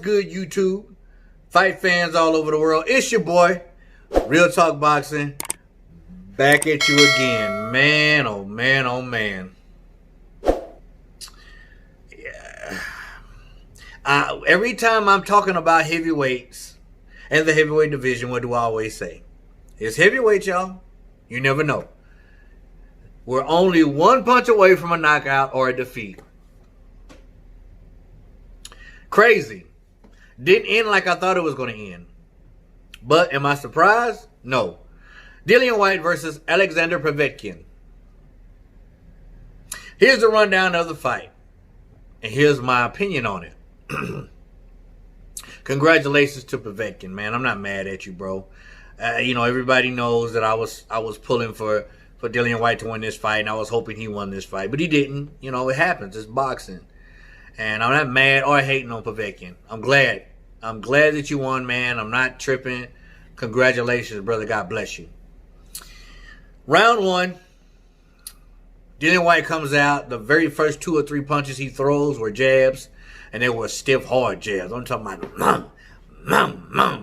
good, YouTube? Fight fans all over the world. It's your boy, Real Talk Boxing. Back at you again. Man, oh man, oh man. Yeah. Every time I'm talking about heavyweights and the heavyweight division, what do I always say? It's heavyweight, y'all. You never know. We're only one punch away from a knockout or a defeat. Crazy. Didn't end like I thought it was going to end. But am I surprised? No. Dillian Whyte versus Alexander Povetkin. Here's the rundown of the fight. And here's my opinion on it. Congratulations to Povetkin, man. I'm not mad at you, bro. Everybody knows that I was pulling for Dillian Whyte to win this fight, and I was hoping he won this fight. But he didn't. It happens. It's boxing. And I'm not mad or hating on Povetkin. I'm glad. I'm glad that you won, man. I'm not tripping. Congratulations, brother. God bless you. Round one. Dillian Whyte comes out. The very first 2 or 3 punches he throws were jabs. And they were stiff, hard jabs. I'm talking about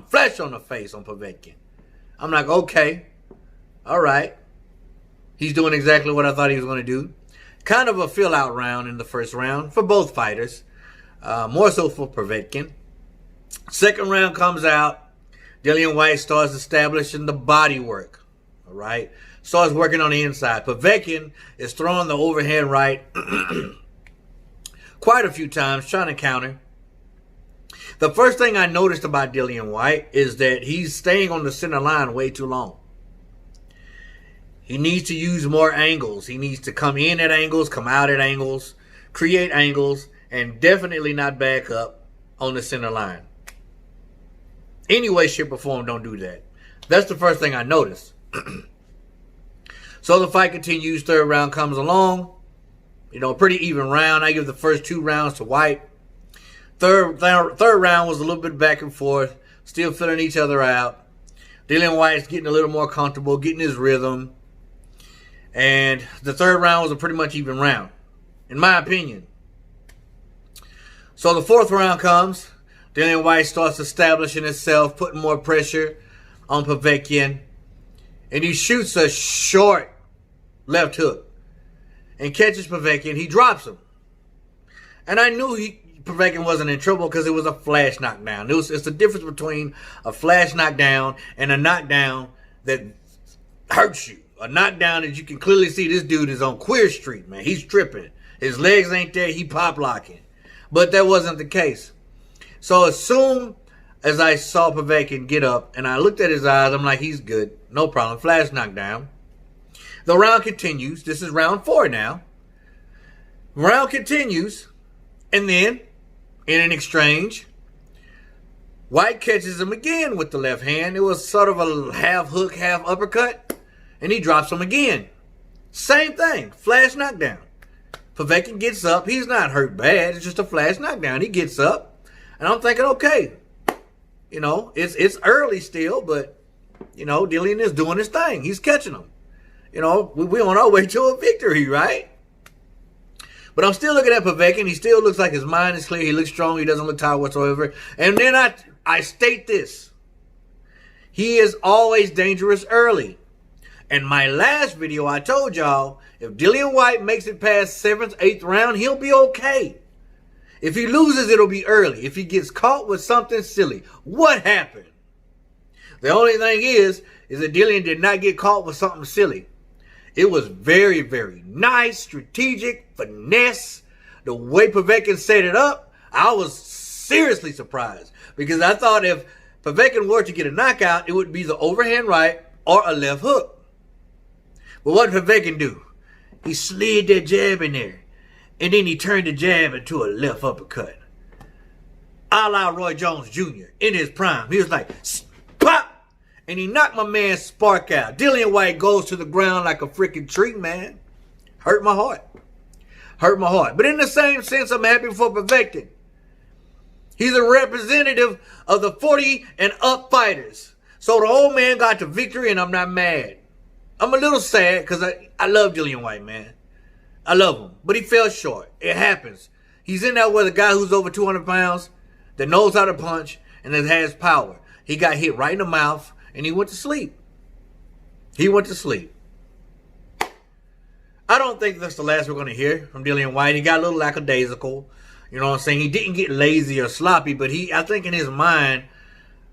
flesh on the face on Povetkin. I'm like, okay. All right. He's doing exactly what I thought he was going to do. Kind of a fill-out round in the first round for both fighters. More so for Povetkin. Second round comes out. Dillian Whyte starts establishing the body work. All right. Starts working on the inside. Povetkin is throwing the overhand right quite a few times, trying to counter. The first thing I noticed about Dillian Whyte is that he's staying on the center line way too long. He needs to use more angles. He needs to come in at angles, come out at angles, create angles, and definitely not back up on the center line. Any way, shape, or form, don't do that. That's the first thing I noticed. So the fight continues. Third round comes along. Pretty even round. I give the first 2 rounds to Whyte. Third round was a little bit back and forth. Still filling each other out. Dillian Whyte's getting a little more comfortable, getting his rhythm. And the third round was a pretty much even round, in my opinion. So the fourth round comes. Dillian Whyte starts establishing himself, putting more pressure on Povetkin. And he shoots a short left hook and catches Povetkin. He drops him. And I knew Povetkin wasn't in trouble because it was a flash knockdown. It's the difference between a flash knockdown and a knockdown that hurts you. A knockdown that you can clearly see this dude is on Queer Street, man. He's tripping. His legs ain't there. He pop locking. But that wasn't the case. So as soon as I saw Povetkin get up and I looked at his eyes, I'm like, he's good. No problem. Flash knockdown. The round continues. This is round 4 now. Round continues. And then, in an exchange, Whyte catches him again with the left hand. It was sort of a half hook, half uppercut. And he drops him again. Same thing. Flash knockdown. Povetkin gets up. He's not hurt bad. It's just a flash knockdown. He gets up. And I'm thinking, okay. It's early still. But, Dillian is doing his thing. He's catching him. We're on our way to a victory, right? But I'm still looking at Povetkin. He still looks like his mind is clear. He looks strong. He doesn't look tired whatsoever. And then I state this. He is always dangerous early. In my last video, I told y'all, if Dillian Whyte makes it past 7th, 8th round, he'll be okay. If he loses, it'll be early. If he gets caught with something silly. What happened? The only thing is that Dillian did not get caught with something silly. It was very, very nice, strategic, finesse. The way Povetkin set it up, I was seriously surprised. Because I thought if Povetkin were to get a knockout, it would be the overhand right or a left hook. But what did Povetkin do? He slid that jab in there. And then he turned the jab into a left uppercut. A la Roy Jones Jr. in his prime. He was like, pop! And he knocked my man Spark out. Dillian Whyte goes to the ground like a freaking tree, man. Hurt my heart. Hurt my heart. But in the same sense, I'm happy for Povetkin. He's a representative of the 40 and up fighters. So the old man got the victory and I'm not mad. I'm a little sad because I love Dillian Whyte, man. I love him. But he fell short. It happens. He's in there with a guy who's over 200 pounds. that knows how to punch and that has power. He got hit right in the mouth and he went to sleep. He went to sleep. I don't think that's the last we're going to hear from Dillian Whyte. He got a little lackadaisical. You know what I'm saying? He didn't get lazy or sloppy, but I think in his mind,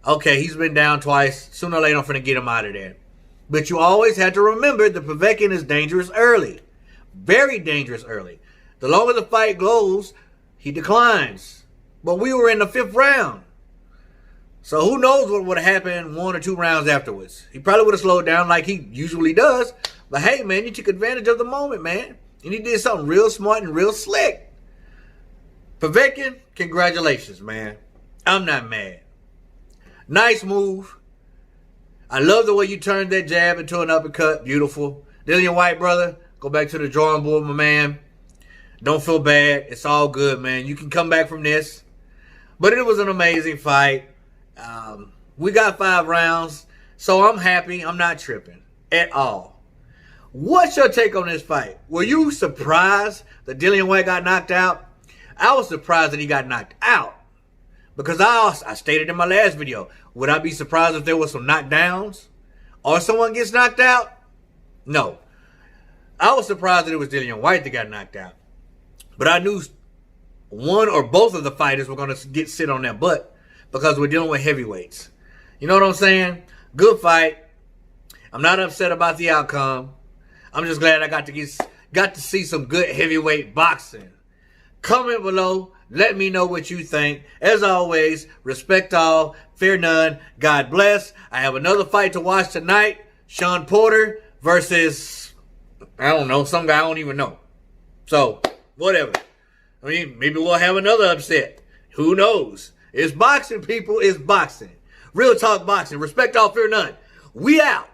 okay, he's been down twice. Sooner or later, I'm going to get him out of there. But you always have to remember the Povetkin is dangerous early. Very dangerous early. The longer the fight goes, he declines. But we were in the 5th round. So who knows what would have happened 1 or 2 rounds afterwards. He probably would have slowed down like he usually does. But hey, man, you took advantage of the moment, man. And he did something real smart and real slick. Povetkin, congratulations, man. I'm not mad. Nice move. I love the way you turned that jab into an uppercut. Beautiful. Dillian Whyte, brother, go back to the drawing board, my man. Don't feel bad. It's all good, man. You can come back from this. But it was an amazing fight. We got 5 rounds, so I'm happy. I'm not tripping at all. What's your take on this fight? Were you surprised that Dillian Whyte got knocked out? I was surprised that he got knocked out. Because I stated in my last video, would I be surprised if there was some knockdowns? Or someone gets knocked out? No. I was surprised that it was Dillian Whyte that got knocked out. But I knew one or both of the fighters were going to get sit on their butt because we're dealing with heavyweights. You know what I'm saying? Good fight. I'm not upset about the outcome. I'm just glad I got to see some good heavyweight boxing. Comment below. Let me know what you think. As always, respect all, fear none. God bless. I have another fight to watch tonight. Sean Porter versus, I don't know, some guy I don't even know. So, whatever. I mean, maybe we'll have another upset. Who knows? It's boxing, people. It's boxing. Real talk boxing. Respect all, fear none. We out.